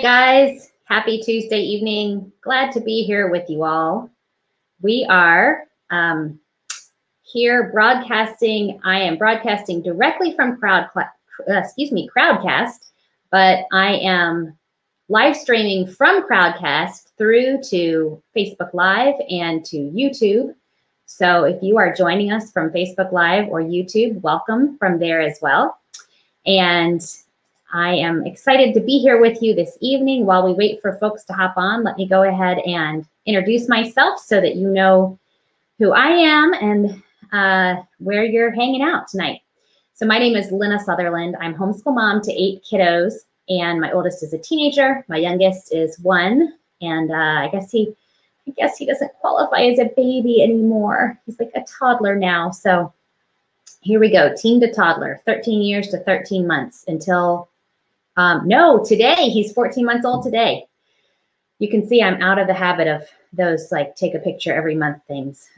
guys, happy Tuesday evening. Glad to be here with you all. We are here broadcasting. I am broadcasting directly from Crowdcast, but I am live streaming from Crowdcast through to Facebook Live and to YouTube. So if you are joining us from Facebook Live or YouTube, welcome from there as well. And I am excited to be here with you this evening. While we wait for folks to hop on, let me go ahead and introduce myself so that you know who I am and where you're hanging out tonight. So my name is Lynna Sutherland. I'm homeschool mom to 8 kiddos, and my oldest is a teenager. My youngest is 1, and I guess he doesn't qualify as a baby anymore. He's like a toddler now. So here we go, teen to toddler, 13 years to 13 months until no, today, he's 14 months old today. You can see I'm out of the habit of those like take a picture every month things.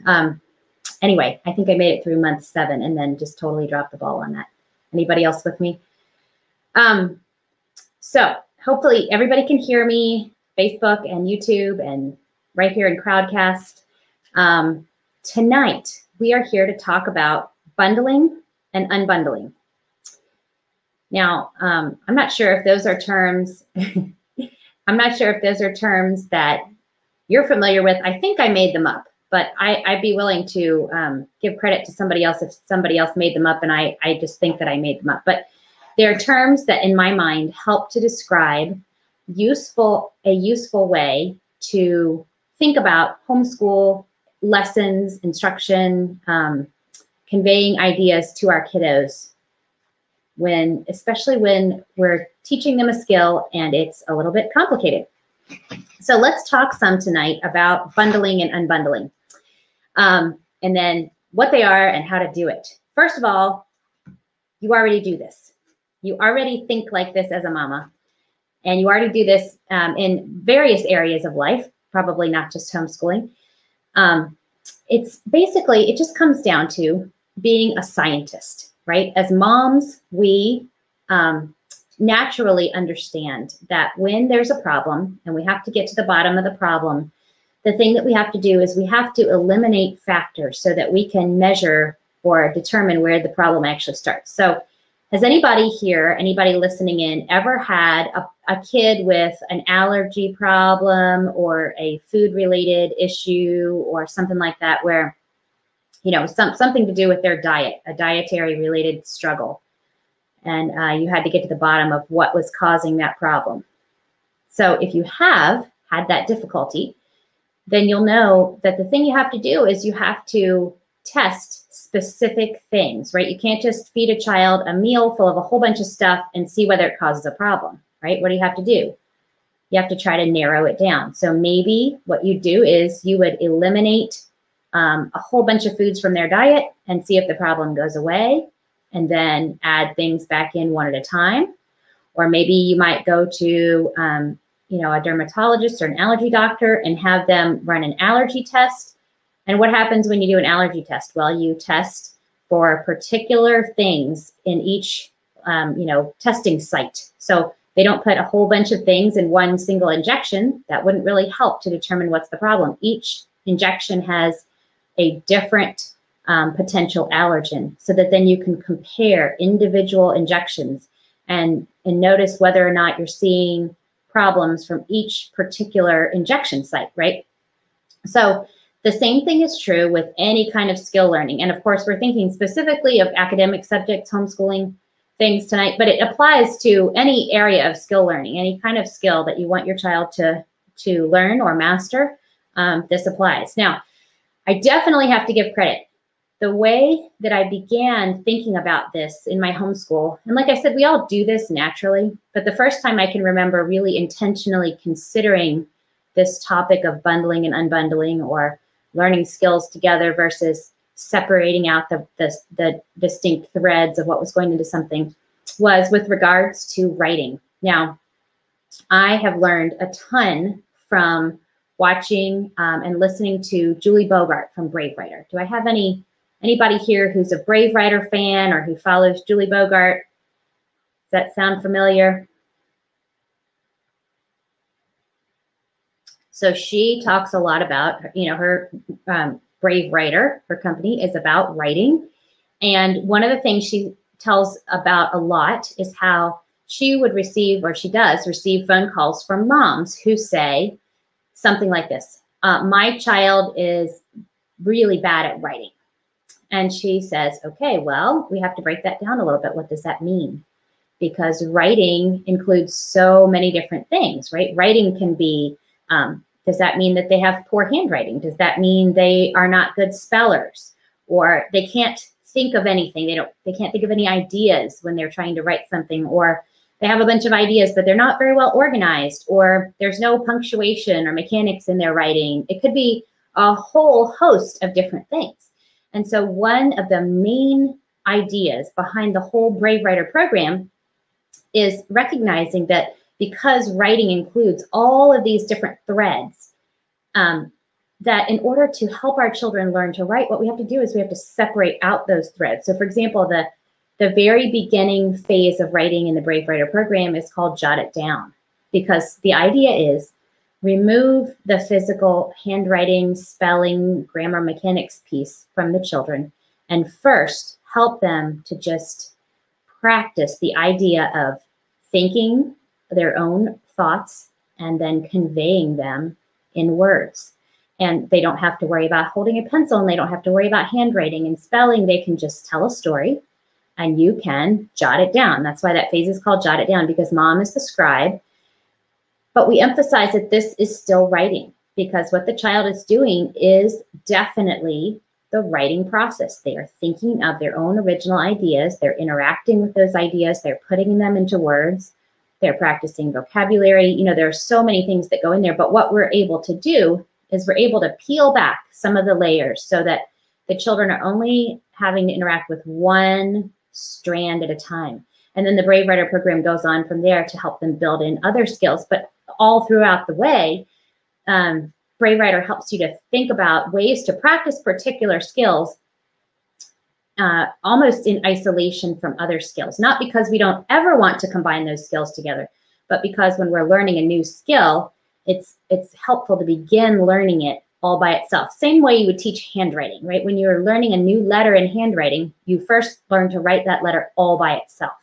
Anyway, I think I made it through month 7 and then just totally dropped the ball on that. Anybody else with me? So hopefully everybody can hear me, Facebook and YouTube and right here in Crowdcast. Tonight, we are here to talk about bundling and unbundling. Now, I'm not sure if those are terms, that you're familiar with. I think I made them up, but I'd be willing to give credit to somebody else if somebody else made them up, and I just think that I made them up. But they're terms that in my mind help to describe a useful way to think about homeschool lessons, instruction, conveying ideas to our kiddos, especially when we're teaching them a skill and it's a little bit complicated. So let's talk some tonight about bundling and unbundling, and then what they are and how to do it. First of all, you already do this. You already think like this as a mama, and you already do this in various areas of life, probably not just homeschooling. It's basically, it just comes down to being a scientist. Right? As moms, we naturally understand that when there's a problem and we have to get to the bottom of the problem, the thing that we have to do is we have to eliminate factors so that we can measure or determine where the problem actually starts. So has anybody here, anybody listening in, ever had a kid with an allergy problem or a food-related issue or something like that where something to do with their diet, a dietary related struggle. And you had to get to the bottom of what was causing that problem. So if you have had that difficulty, then you'll know that the thing you have to do is you have to test specific things, right? You can't just feed a child a meal full of a whole bunch of stuff and see whether it causes a problem, right? What do you have to do? You have to try to narrow it down. So maybe what you do is you would eliminate a whole bunch of foods from their diet and see if the problem goes away, and then add things back in one at a time. Or maybe you might go to a dermatologist or an allergy doctor and have them run an allergy test. And what happens when you do an allergy test? Well, you test for particular things in each testing site. So they don't put a whole bunch of things in one single injection. That wouldn't really help to determine what's the problem. Each injection has a different potential allergen, so that then you can compare individual injections and notice whether or not you're seeing problems from each particular injection site, right? So the same thing is true with any kind of skill learning. And of course, we're thinking specifically of academic subjects, homeschooling things tonight, but it applies to any area of skill learning, any kind of skill that you want your child to learn or master. This applies. Now, I definitely have to give credit. The way that I began thinking about this in my homeschool, and like I said, we all do this naturally, but the first time I can remember really intentionally considering this topic of bundling and unbundling, or learning skills together versus separating out the distinct threads of what was going into something, was with regards to writing. Now, I have learned a ton from watching and listening to Julie Bogart from Brave Writer. Do I have anybody here who's a Brave Writer fan or who follows Julie Bogart? Does that sound familiar? So she talks a lot about, her Brave Writer, her company is about writing. And one of the things she tells about a lot is how she would receive, or she does receive, phone calls from moms who say something like this: my child is really bad at writing. And she says, okay, well, we have to break that down a little bit. What does that mean? Because writing includes so many different things, right? Writing can be, does that mean that they have poor handwriting? Does that mean they are not good spellers? Or they can't think of anything. They can't think of any ideas when they're trying to write something, or they have a bunch of ideas, but they're not very well organized, or there's no punctuation or mechanics in their writing. It could be a whole host of different things. And so one of the main ideas behind the whole Brave Writer program is recognizing that because writing includes all of these different threads, that in order to help our children learn to write, what we have to do is we have to separate out those threads. So for example, the very beginning phase of writing in the Brave Writer program is called Jot It Down, because the idea is remove the physical handwriting, spelling, grammar, mechanics piece from the children, and first help them to just practice the idea of thinking their own thoughts and then conveying them in words. And they don't have to worry about holding a pencil, and they don't have to worry about handwriting and spelling. They can just tell a story and you can jot it down. That's why that phase is called Jot It Down, because mom is the scribe. But we emphasize that this is still writing, because what the child is doing is definitely the writing process. They are thinking of their own original ideas. They're interacting with those ideas. They're putting them into words. They're practicing vocabulary. There are so many things that go in there. But what we're able to do is we're able to peel back some of the layers so that the children are only having to interact with one strand at a time. And then the Brave Writer program goes on from there to help them build in other skills. But all throughout the way, Brave Writer helps you to think about ways to practice particular skills almost in isolation from other skills. Not because we don't ever want to combine those skills together, but because when we're learning a new skill, it's helpful to begin learning it all by itself. Same way you would teach handwriting, right? When you're learning a new letter in handwriting, you first learn to write that letter all by itself.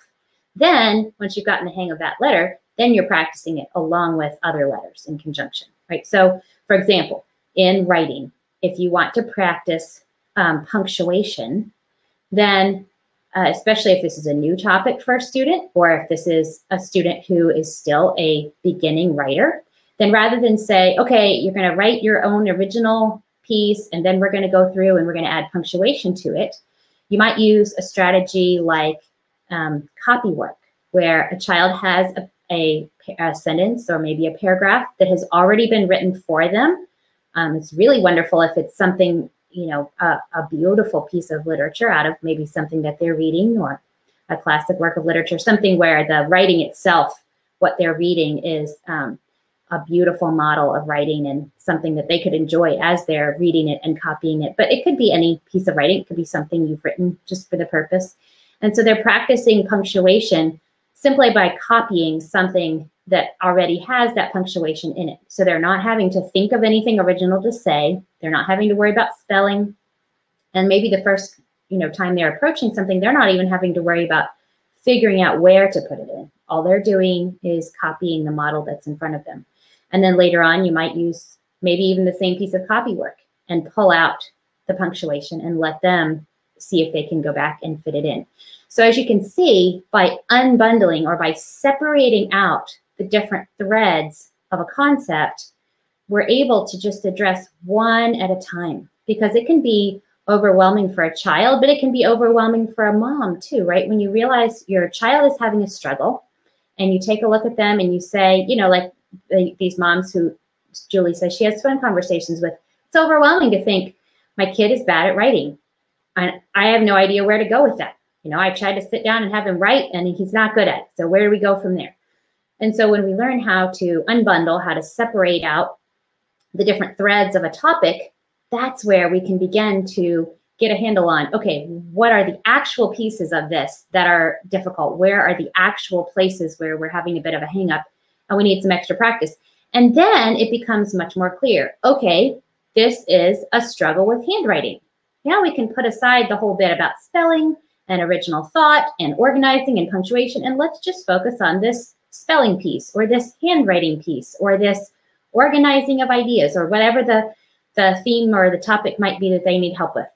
Then, once you've gotten the hang of that letter, then you're practicing it along with other letters in conjunction, right? So, for example, in writing, if you want to practice punctuation, then especially if this is a new topic for a student, or if this is a student who is still a beginning writer, then rather than say, okay, you're going to write your own original piece, and then we're going to go through and we're going to add punctuation to it, you might use a strategy like copy work, where a child has a sentence or maybe a paragraph that has already been written for them. It's really wonderful if it's something, a beautiful piece of literature out of maybe something that they're reading, or a classic work of literature, something where the writing itself, what they're reading, is a beautiful model of writing and something that they could enjoy as they're reading it and copying it. But it could be any piece of writing. It could be something you've written just for the purpose. And so they're practicing punctuation simply by copying something that already has that punctuation in it. So they're not having to think of anything original to say. They're not having to worry about spelling. And maybe the first time they're approaching something, they're not even having to worry about figuring out where to put it in. All they're doing is copying the model that's in front of them. And then later on, you might use maybe even the same piece of copy work and pull out the punctuation and let them see if they can go back and fit it in. So as you can see, by unbundling, or by separating out the different threads of a concept, we're able to just address one at a time, because it can be overwhelming for a child, but it can be overwhelming for a mom too, right? When you realize your child is having a struggle and you take a look at them and you say, like these moms who Julie says she has phone conversations with, it's overwhelming to think my kid is bad at writing. And I have no idea where to go with that. I tried to sit down and have him write, and he's not good at it. So where do we go from there? And so when we learn how to unbundle, how to separate out the different threads of a topic, that's where we can begin to get a handle on, okay, what are the actual pieces of this that are difficult? Where are the actual places where we're having a bit of a hang up and we need some extra practice? And then it becomes much more clear. Okay, this is a struggle with handwriting. Now we can put aside the whole bit about spelling and original thought and organizing and punctuation, and let's just focus on this spelling piece or this handwriting piece or this organizing of ideas or whatever the theme or the topic might be that they need help with.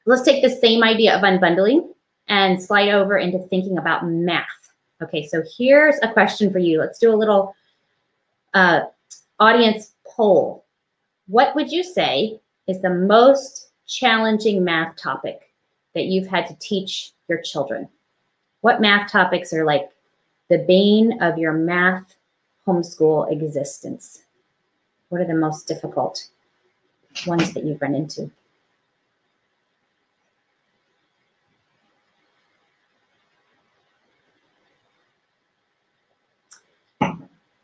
Let's take the same idea of unbundling and slide over into thinking about math. Okay, so here's a question for you. Let's do a little audience poll. What would you say is the most challenging math topic that you've had to teach your children? What math topics are like the bane of your math homeschool existence? What are the most difficult ones that you've run into?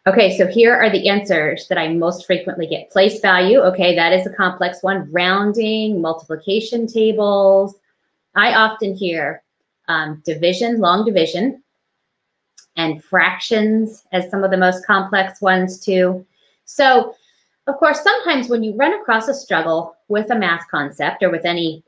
Okay, so here are the answers that I most frequently get. Place value, okay, that is a complex one. Rounding, multiplication tables. I often hear division, long division, and fractions as some of the most complex ones too. So, of course, sometimes when you run across a struggle with a math concept or with any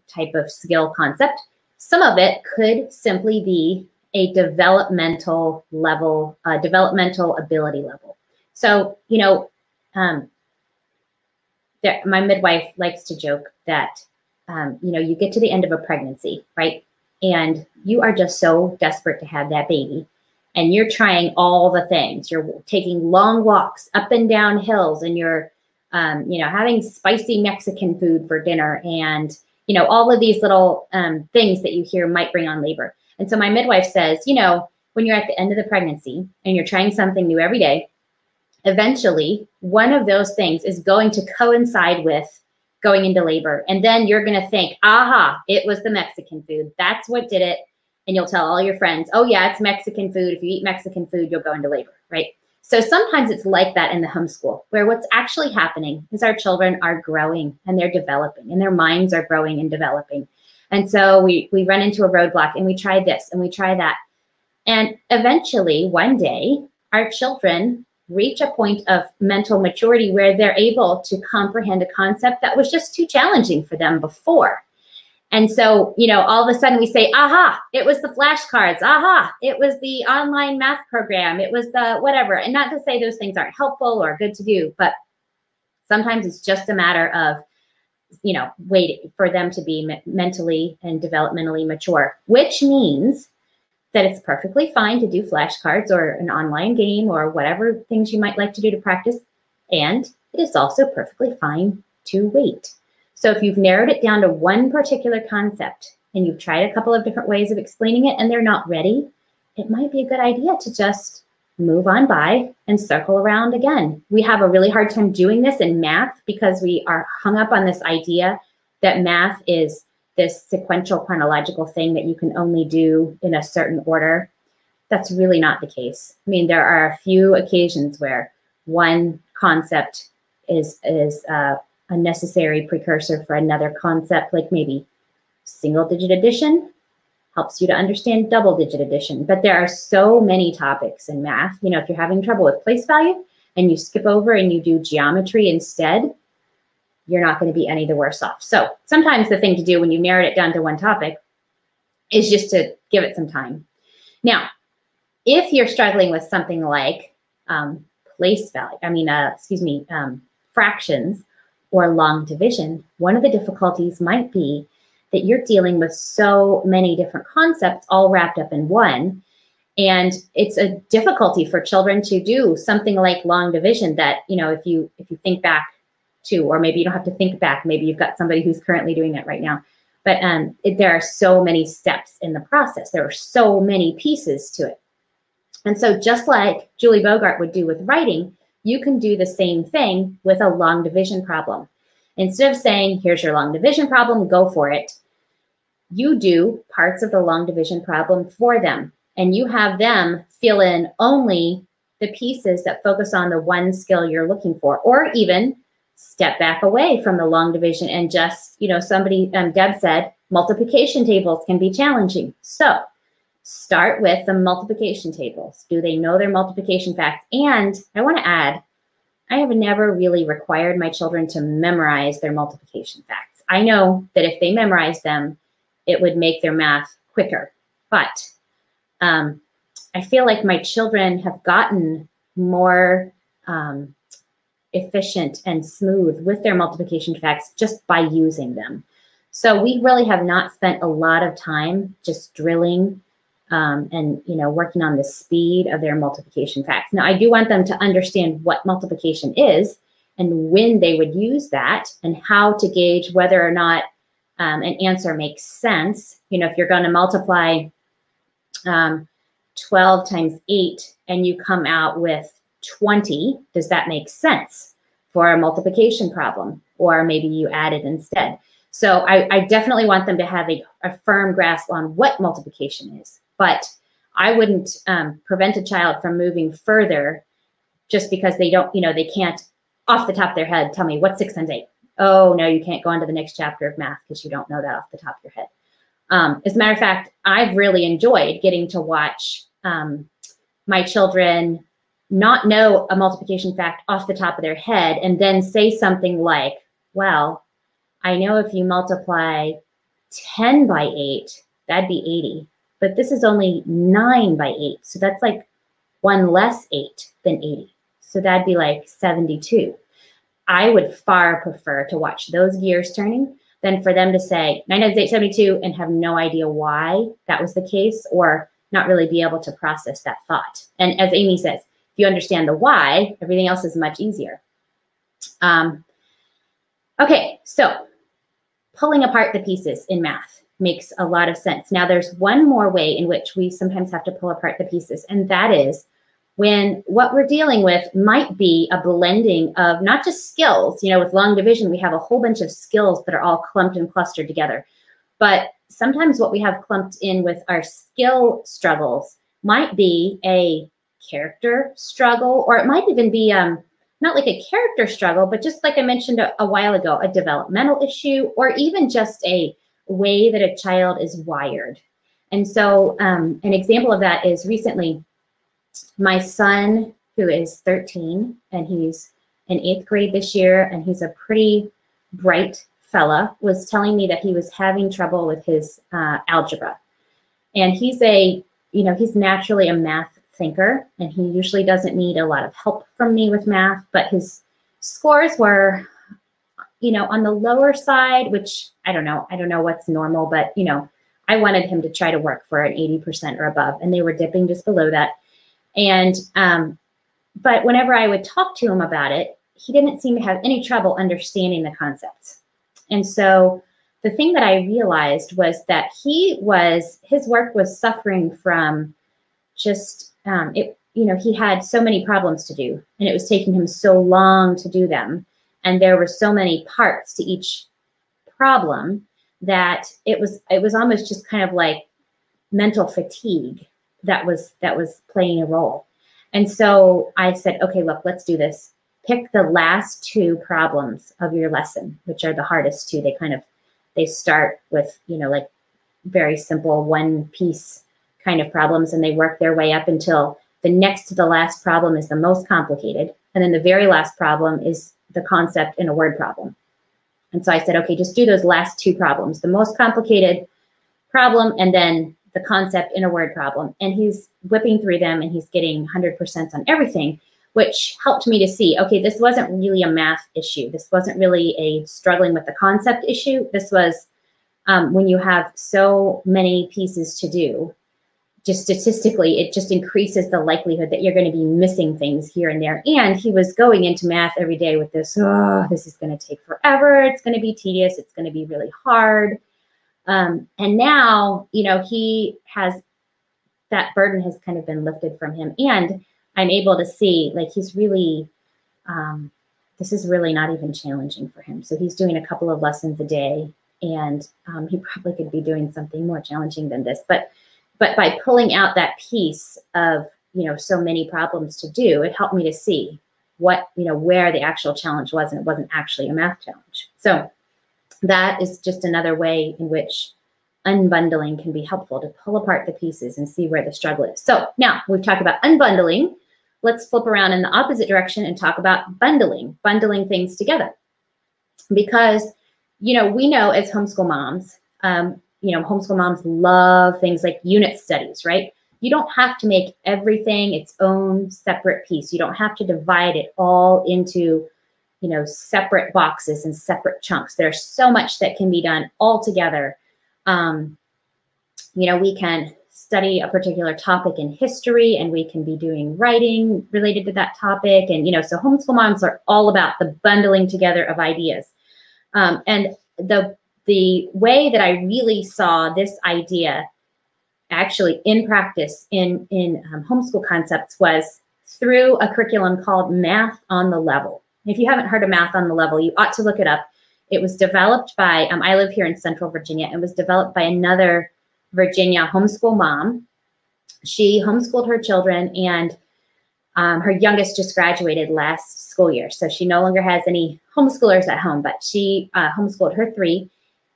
type of skill concept, some of it could simply be a developmental level, developmental ability level. So, you know, my midwife likes to joke that, you know, you get to the end of a pregnancy, right? And you are just so desperate to have that baby. And you're trying all the things. You're taking long walks up and down hills, and you're, you know, having spicy Mexican food for dinner, and, you know, all of these little things that you hear might bring on labor. And so my midwife says, you know, when you're at the end of the pregnancy and you're trying something new every day, eventually one of those things is going to coincide with going into labor. And then you're going to think, aha, it was the Mexican food. That's what did it. And you'll tell all your friends, oh yeah, it's Mexican food. If you eat Mexican food, you'll go into labor, right? So sometimes it's like that in the homeschool, where what's actually happening is our children are growing and they're developing, and their minds are growing and developing. And so we run into a roadblock, and we try this and we try that. And eventually, one day, our children reach a point of mental maturity where they're able to comprehend a concept that was just too challenging for them before. And so, you know, all of a sudden we say, aha, it was the flashcards. Aha, it was the online math program. It was the whatever. And not to say those things aren't helpful or good to do, but sometimes it's just a matter of, you know, waiting for them to be mentally and developmentally mature, which means that it's perfectly fine to do flashcards or an online game or whatever things you might like to do to practice. And it is also perfectly fine to wait. So if you've narrowed it down to one particular concept and you've tried a couple of different ways of explaining it and they're not ready, it might be a good idea to just move on by and circle around again. We have a really hard time doing this in math because we are hung up on this idea that math is this sequential chronological thing that you can only do in a certain order. That's really not the case. I mean, there are a few occasions where one concept is a necessary precursor for another concept, like maybe single-digit addition helps you to understand double-digit addition. But there are so many topics in math. You know, if you're having trouble with place value and you skip over and you do geometry instead, you're not going to be any the worse off. So sometimes the thing to do when you narrowed it down to one topic is just to give it some time. Now, if you're struggling with something like place value, fractions or long division, one of the difficulties might be that you're dealing with so many different concepts all wrapped up in one. And it's a difficulty for children to do something like long division that, you know, if you think back to, or maybe you don't have to think back, maybe you've got somebody who's currently doing that right now. But there are so many steps in the process. There are so many pieces to it. And so just like Julie Bogart would do with writing, you can do the same thing with a long division problem. Instead of saying, here's your long division problem, go for it, you do parts of the long division problem for them. And you have them fill in only the pieces that focus on the one skill you're looking for, or even step back away from the long division and just, you know, Deb said, multiplication tables can be challenging. So Start with the multiplication tables. Do they know their multiplication facts? And I want to add, I have never really required my children to memorize their multiplication facts. I know that if they memorize them, it would make their math quicker. But I feel like my children have gotten more efficient and smooth with their multiplication facts just by using them. So we really have not spent a lot of time just drilling and working on the speed of their multiplication facts. Now, I do want them to understand what multiplication is and when they would use that and how to gauge whether or not an answer makes sense. If you're going to multiply 12 times 8 and you come out with 20, does that make sense for a multiplication problem? Or maybe you add it instead. So I definitely want them to have a firm grasp on what multiplication is. But I wouldn't prevent a child from moving further just because they don't, they can't off the top of their head tell me what's 6 times 8. Oh, no, you can't go on to the next chapter of math because you don't know that off the top of your head. As a matter of fact, I've really enjoyed getting to watch my children not know a multiplication fact off the top of their head and then say something like, well, I know if you multiply 10 by 8, that'd be 80. But this is only 9 by 8. So that's like 1 less 8 than 80. So that'd be like 72. I would far prefer to watch those gears turning than for them to say 9 times 8, 72 and have no idea why that was the case or not really be able to process that thought. And as Amy says, if you understand the why, everything else is much easier. Okay, so pulling apart the pieces in math makes a lot of sense. Now, there's one more way in which we sometimes have to pull apart the pieces, and that is when what we're dealing with might be a blending of not just skills. With long division, we have a whole bunch of skills that are all clumped and clustered together. But sometimes what we have clumped in with our skill struggles might be a character struggle, or it might even be not like a character struggle, but just like I mentioned a while ago, a developmental issue, or even just a way that a child is wired. And so an example of that is recently my son, who is 13, and he's in 8th grade this year, and he's a pretty bright fella, was telling me that he was having trouble with his algebra. And he's he's naturally a math thinker, and he usually doesn't need a lot of help from me with math, but his scores were, on the lower side, which I don't know what's normal, but, I wanted him to try to work for an 80% or above, and they were dipping just below that. And, but whenever I would talk to him about it, he didn't seem to have any trouble understanding the concepts. And so the thing that I realized was that his work was suffering from just, he had so many problems to do, and it was taking him so long to do them. And there were so many parts to each problem that it was almost just kind of like mental fatigue that was playing a role. And so I said, okay, look, let's do this. Pick the last 2 problems of your lesson, which are the hardest 2. They start with, like very simple 1-piece kind of problems, and they work their way up until the next to the last problem is the most complicated. And then the very last problem is the concept in a word problem. And so I said, okay, just do those last 2 problems, the most complicated problem and then the concept in a word problem. And he's whipping through them, and he's getting 100% on everything, which helped me to see, okay, this wasn't really a math issue. This wasn't really a struggling with the concept issue. This was when you have so many pieces to do, just statistically, it just increases the likelihood that you're going to be missing things here and there. And he was going into math every day with this, oh, this is going to take forever. It's going to be tedious. It's going to be really hard. And now, he has, that burden has kind of been lifted from him. And I'm able to see, like, he's really, this is really not even challenging for him. So he's doing a couple of lessons a day, and he probably could be doing something more challenging than this. But by pulling out that piece of, so many problems to do, it helped me to see what, where the actual challenge was, and it wasn't actually a math challenge. So that is just another way in which unbundling can be helpful to pull apart the pieces and see where the struggle is. So now we've talked about unbundling. Let's flip around in the opposite direction and talk about bundling things together. Because, we know as homeschool moms, homeschool moms love things like unit studies, right? You don't have to make everything its own separate piece. You don't have to divide it all into, separate boxes and separate chunks. There's so much that can be done all together. We can study a particular topic in history, and we can be doing writing related to that topic. And, so homeschool moms are all about the bundling together of ideas. And the way that I really saw this idea actually in practice in homeschool concepts was through a curriculum called Math on the Level. If you haven't heard of Math on the Level, you ought to look it up. It was developed by, I live here in Central Virginia. It was developed by another Virginia homeschool mom. She homeschooled her children, and her youngest just graduated last school year. So she no longer has any homeschoolers at home, but she homeschooled her 3.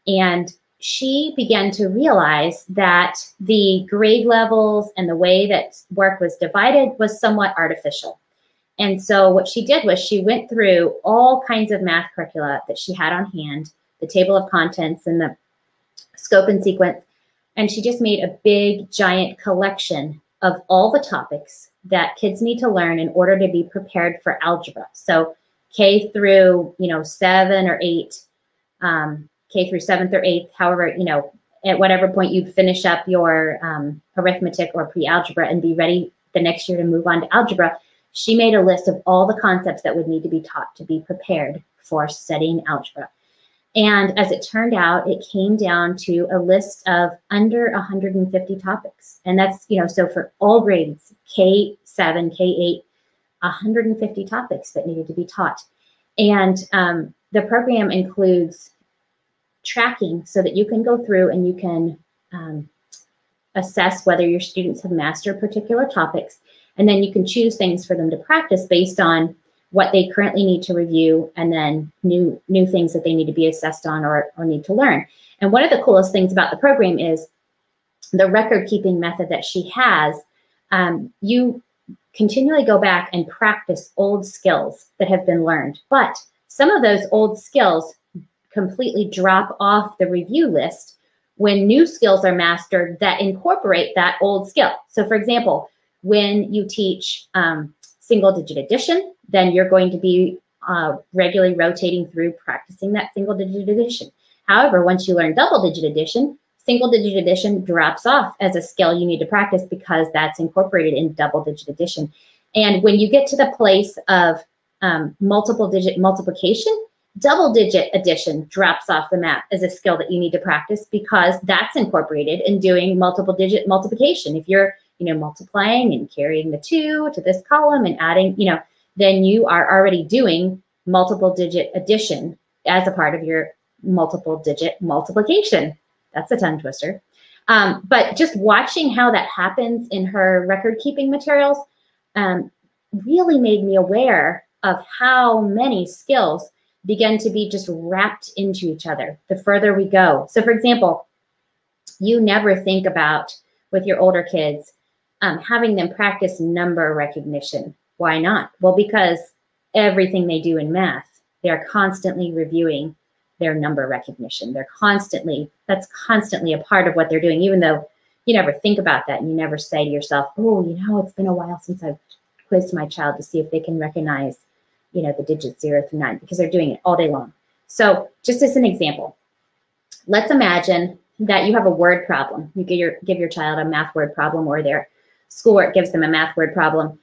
And she began to realize that the grade levels and the way that work was divided was somewhat artificial. And so what she did was she went through all kinds of math curricula that she had on hand, the table of contents and the scope and sequence, and she just made a big, giant collection of all the topics that kids need to learn in order to be prepared for algebra. So K through, 7 or 8, K through 7th or 8th, however, at whatever point you'd finish up your arithmetic or pre-algebra and be ready the next year to move on to algebra. She made a list of all the concepts that would need to be taught to be prepared for studying algebra. And as it turned out, it came down to a list of under 150 topics. And that's, so for all grades, K7, K8, 150 topics that needed to be taught. And the program includes tracking so that you can go through and you can assess whether your students have mastered particular topics. And then you can choose things for them to practice based on what they currently need to review, and then new things that they need to be assessed on or need to learn. And one of the coolest things about the program is the record-keeping method that she has. You continually go back and practice old skills that have been learned, but some of those old skills completely drop off the review list when new skills are mastered that incorporate that old skill. So for example, when you teach single-digit addition, then you're going to be regularly rotating through practicing that single-digit addition. However, once you learn double-digit addition, single-digit addition drops off as a skill you need to practice because that's incorporated in double-digit addition. And when you get to the place of multiple-digit multiplication, double-digit addition drops off the map as a skill that you need to practice because that's incorporated in doing multiple-digit multiplication. If you're multiplying and carrying the 2 to this column and adding, then you are already doing multiple-digit addition as a part of your multiple-digit multiplication. That's a tongue twister. But just watching how that happens in her record-keeping materials really made me aware of how many skills begin to be just wrapped into each other the further we go. So for example, you never think about, with your older kids, having them practice number recognition. Why not? Well, because everything they do in math, they're constantly reviewing their number recognition. That's constantly a part of what they're doing, even though you never think about that and you never say to yourself, oh, it's been a while since I've quizzed my child to see if they can recognize, the digits 0 through 9, because they're doing it all day long. So just as an example, let's imagine that you have a word problem. You give your child a math word problem, or their schoolwork gives them a math word problem.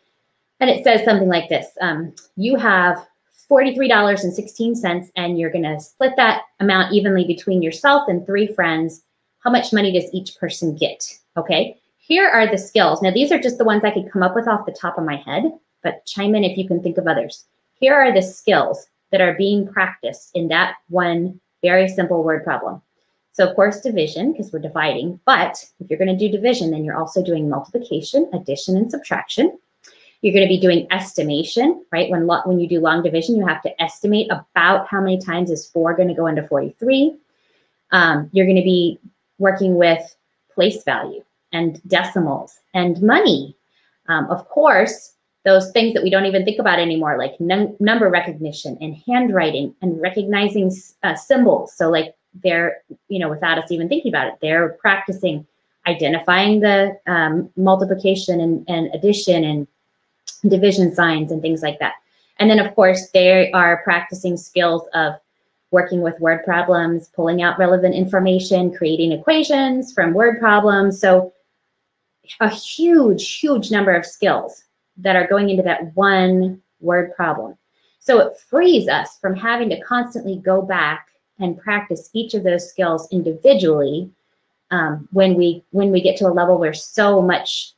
And it says something like this. You have $43.16, and you're going to split that amount evenly between yourself and 3 friends. How much money does each person get? Okay, here are the skills. Now, these are just the ones I could come up with off the top of my head, but chime in if you can think of others. Here are the skills that are being practiced in that one very simple word problem. So of course, division, because we're dividing, but if you're going to do division, then you're also doing multiplication, addition, and subtraction. You're going to be doing estimation, right? When you do long division, you have to estimate about how many times is 4 going to go into 43. You're going to be working with place value and decimals and money. Of course, those things that we don't even think about anymore, like number recognition and handwriting and recognizing symbols. So like they're, without us even thinking about it, they're practicing identifying the multiplication and addition and division signs and things like that. And then, of course, they are practicing skills of working with word problems, pulling out relevant information, creating equations from word problems. So a huge, huge number of skills that are going into that one word problem. So it frees us from having to constantly go back and practice each of those skills individually when we get to a level where so much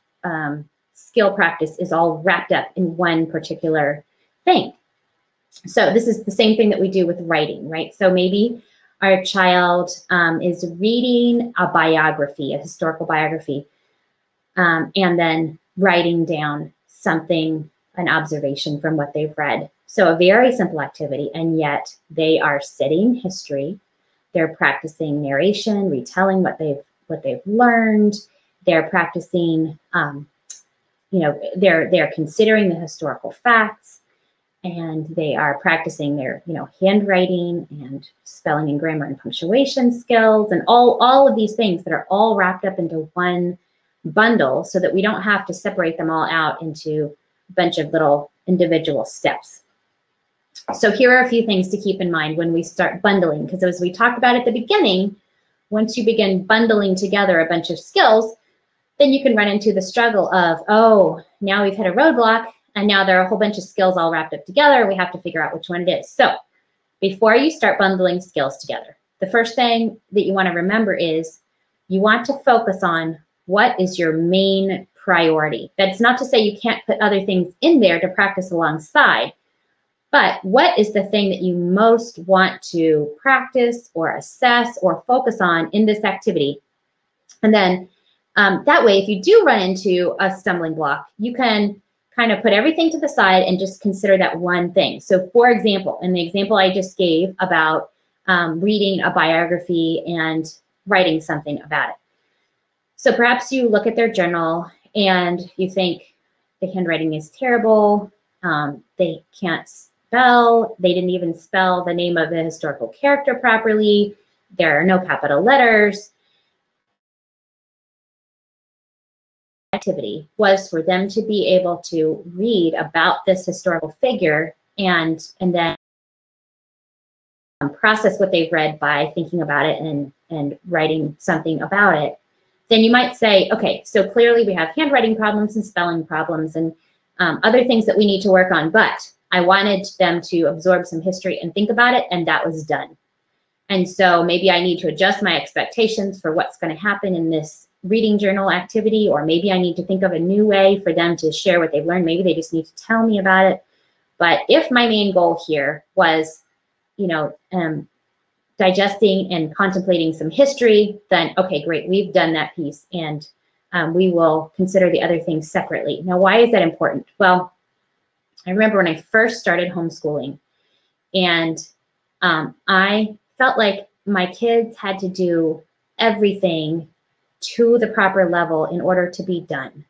skill practice is all wrapped up in one particular thing. So this is the same thing that we do with writing, right? So maybe our child is reading a biography, a historical biography, and then writing down something, an observation from what they've read. So a very simple activity, and yet they are studying history. They're practicing narration, retelling what they've learned. They're practicing, they're considering the historical facts, and they are practicing their, handwriting and spelling and grammar and punctuation skills, and all of these things that are all wrapped up into one bundle, so that we don't have to separate them all out into a bunch of little individual steps. So here are a few things to keep in mind when we start bundling, because as we talked about at the beginning, once you begin bundling together a bunch of skills, then you can run into the struggle of, oh, now we've hit a roadblock, and now there are a whole bunch of skills all wrapped up together. We have to figure out which one it is. So before you start bundling skills together, the first thing that you want to remember is you want to focus on what is your main priority. That's not to say you can't put other things in there to practice alongside, but what is the thing that you most want to practice or assess or focus on in this activity? And then that way, if you do run into a stumbling block, you can kind of put everything to the side and just consider that one thing. So for example, in the example I just gave about reading a biography and writing something about it. So perhaps you look at their journal and you think the handwriting is terrible, they can't spell, they didn't even spell the name of the historical character properly, there are no capital letters. Activity was for them to be able to read about this historical figure and then process what they've read by thinking about it and writing something about it. Then you might say, okay, so clearly we have handwriting problems and spelling problems and other things that we need to work on, but I wanted them to absorb some history and think about it, and that was done. And so maybe I need to adjust my expectations for what's going to happen in this reading journal activity, or maybe I need to think of a new way for them to share what they've learned. Maybe they just need to tell me about it. But if my main goal here was, digesting and contemplating some history, then okay, great, we've done that piece, and we will consider the other things separately. Now, why is that important? Well, I remember when I first started homeschooling, and I felt like my kids had to do everything to the proper level in order to be done.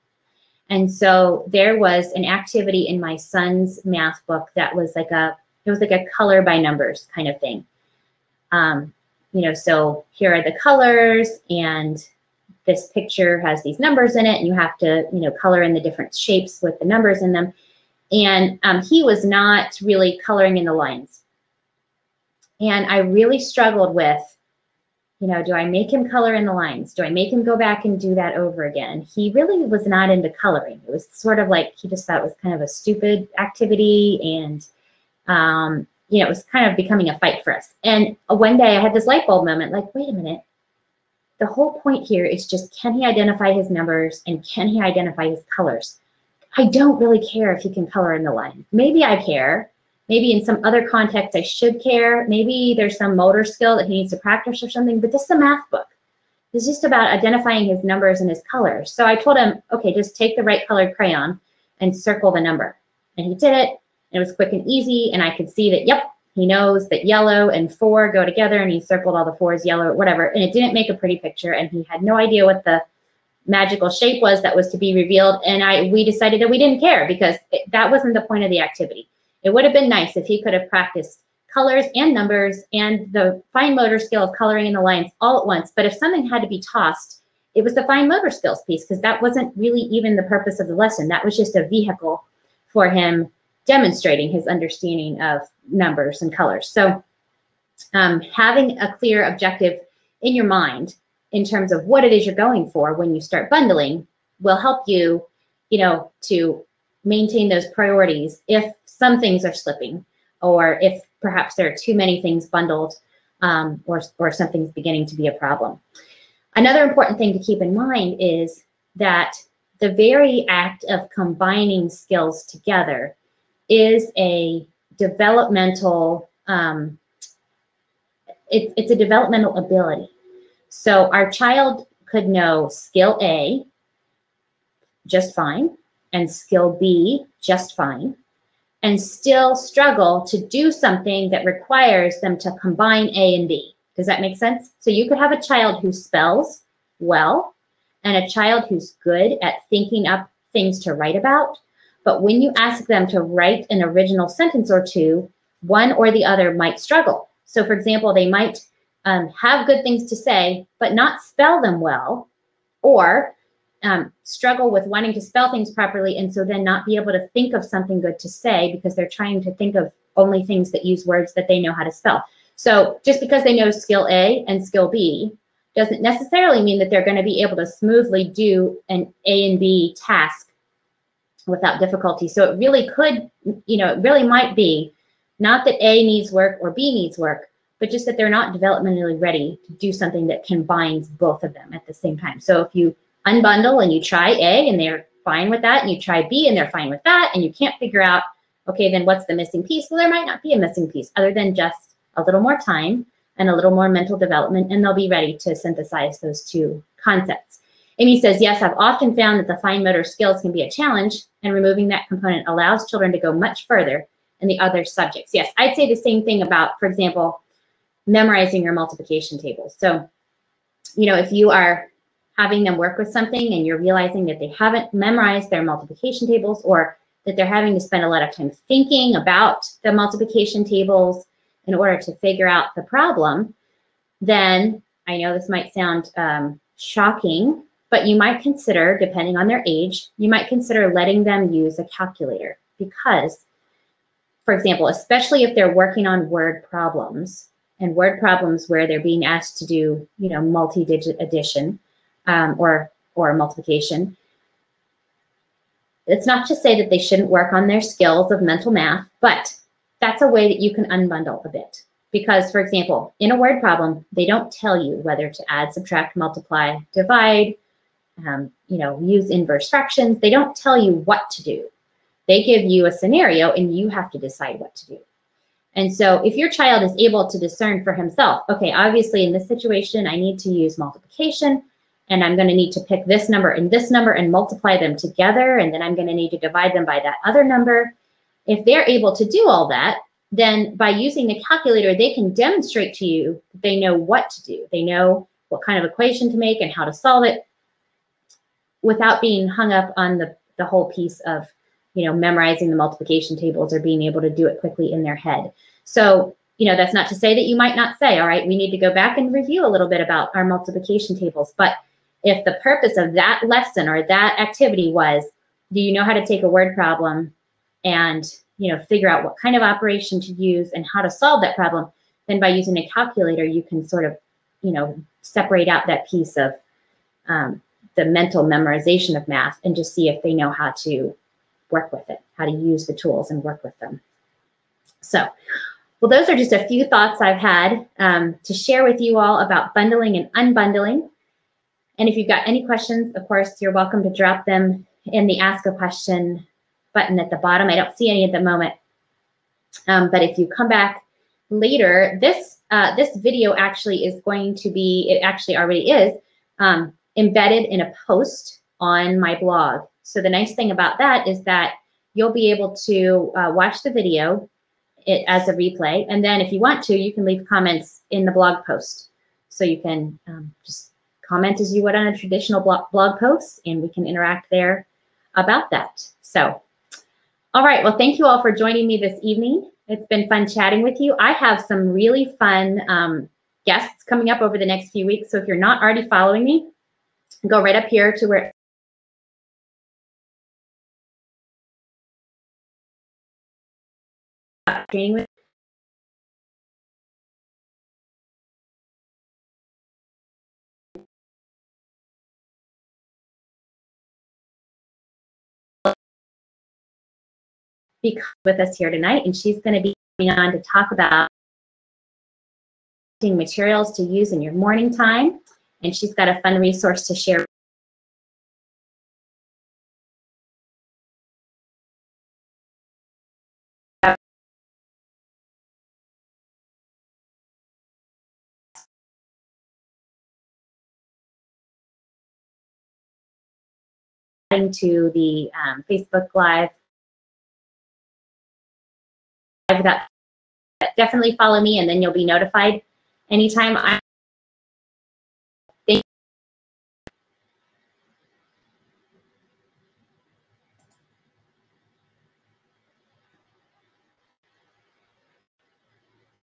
And so there was an activity in my son's math book that was like it was like a color by numbers kind of thing. So here are the colors, and this picture has these numbers in it, and you have to, color in the different shapes with the numbers in them. And he was not really coloring in the lines. And I really struggled with, do I make him color in the lines? Do I make him go back and do that over again? He really was not into coloring. It was sort of like he just thought it was kind of a stupid activity, and it was kind of becoming a fight for us. And one day I had this light bulb moment, like, wait a minute. The whole point here is just, can he identify his numbers and can he identify his colors? I don't really care if he can color in the line. Maybe I care. Maybe in some other context I should care. Maybe there's some motor skill that he needs to practice or something, but this is a math book. It's just about identifying his numbers and his colors. So I told him, okay, just take the right colored crayon and circle the number. And he did it. It was quick and easy, and I could see that, yep, he knows that yellow and 4 go together, and he circled all the 4s yellow or whatever, and it didn't make a pretty picture, and he had no idea what the magical shape was that was to be revealed, and we decided that we didn't care because that wasn't the point of the activity. It would have been nice if he could have practiced colors and numbers and the fine motor skill of coloring in the lines all at once, but if something had to be tossed, it was the fine motor skills piece, because that wasn't really even the purpose of the lesson. That was just a vehicle for him demonstrating his understanding of numbers and colors. So having a clear objective in your mind in terms of what it is you're going for when you start bundling will help you, to maintain those priorities if some things are slipping, or if perhaps there are too many things bundled, or something's beginning to be a problem. Another important thing to keep in mind is that the very act of combining skills together is a developmental, it's a developmental ability. So our child could know skill A just fine and skill B just fine, and still struggle to do something that requires them to combine A and B. Does that make sense? So you could have a child who spells well and a child who's good at thinking up things to write about, but when you ask them to write an original sentence or two, one or the other might struggle. So for example, they might have good things to say, but not spell them well, or struggle with wanting to spell things properly, and so then not be able to think of something good to say because they're trying to think of only things that use words that they know how to spell. So just because they know skill A and skill B doesn't necessarily mean that they're going to be able to smoothly do an A and B task without difficulty. So it really could, it really might be not that A needs work or B needs work, but just that they're not developmentally ready to do something that combines both of them at the same time. So if you unbundle and you try A and they're fine with that, and you try B and they're fine with that, and you can't figure out, okay, then what's the missing piece? Well, there might not be a missing piece other than just a little more time and a little more mental development, and they'll be ready to synthesize those two concepts. Amy says, yes, I've often found that the fine motor skills can be a challenge, and removing that component allows children to go much further in the other subjects. Yes, I'd say the same thing about, for example, memorizing your multiplication tables. So, if you are having them work with something and you're realizing that they haven't memorized their multiplication tables, or that they're having to spend a lot of time thinking about the multiplication tables in order to figure out the problem, then I know this might sound shocking, but you might consider, depending on their age, you might consider letting them use a calculator, because, for example, especially if they're working on word problems, and word problems where they're being asked to do, multi-digit addition, or multiplication. It's not to say that they shouldn't work on their skills of mental math, but that's a way that you can unbundle a bit. Because, for example, in a word problem, they don't tell you whether to add, subtract, multiply, divide, use inverse fractions. They don't tell you what to do. They give you a scenario and you have to decide what to do. And so if your child is able to discern for himself, okay, obviously in this situation, I need to use multiplication, and I'm going to need to pick this number and multiply them together, and then I'm going to need to divide them by that other number. If they're able to do all that, then by using the calculator, they can demonstrate to you that they know what to do. They know what kind of equation to make and how to solve it without being hung up on the whole piece of, memorizing the multiplication tables or being able to do it quickly in their head. So, that's not to say that you might not say, all right, we need to go back and review a little bit about our multiplication tables. But if the purpose of that lesson or that activity was, do you know how to take a word problem and, figure out what kind of operation to use and how to solve that problem, then by using a calculator, you can sort of, separate out that piece of the mental memorization of math and just see if they know how to work with it, how to use the tools and work with them. So, well, those are just a few thoughts I've had to share with you all about bundling and unbundling. And if you've got any questions, of course, you're welcome to drop them in the Ask a Question button at the bottom. I don't see any at the moment. But if you come back later, this video actually is going to be, it actually already is, embedded in a post on my blog. So the nice thing about that is that you'll be able to watch the video it as a replay. And then if you want to, you can leave comments in the blog post. So you can just comment as you would on a traditional blog post, and we can interact there about that. So, all right, well, thank you all for joining me this evening. It's been fun chatting with you. I have some really fun guests coming up over the next few weeks. So if you're not already following me, go right up here to where training with us here tonight, and she's going to be coming on to talk about materials to use in your morning time, and she's got a fun resource to share. To the Facebook Live. Definitely follow me, and then you'll be notified anytime I